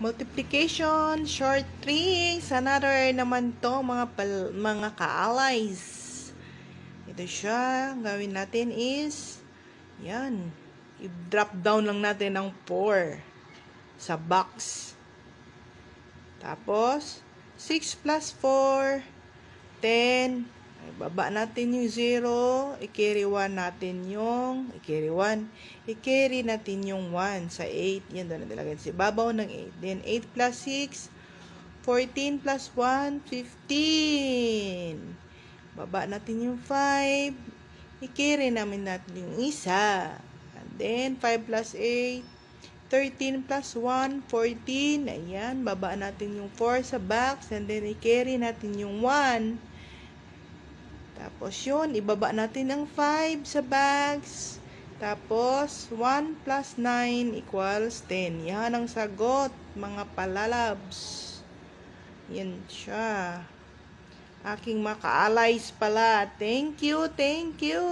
Multiplication, short tricks, another naman to mga ka-allies. Ito siya, gawin natin is, yan, i-drop down lang natin ang 4 sa box. Tapos, 6 plus 4, 10, ay, baba natin yung 0, i-carry 1 natin yung, i-carry natin yung 1 sa 8, yan doon natin lagay sa babaw ng 8. Then, 8 plus 6, 14 plus 1, 15. Baba natin yung 5, i-carry namin natin yung isa. And then, 5 plus 8, 13 plus 1, 14. Ayan, baba natin yung 4 sa box. And then, i-carry natin yung 1. Tapos yun, ibaba natin ang 5 sa box. Tapos, 1 plus 9 equals 10. Yan ang sagot, mga palalabs. Yan siya. Aking maka-allies pala. Thank you, thank you.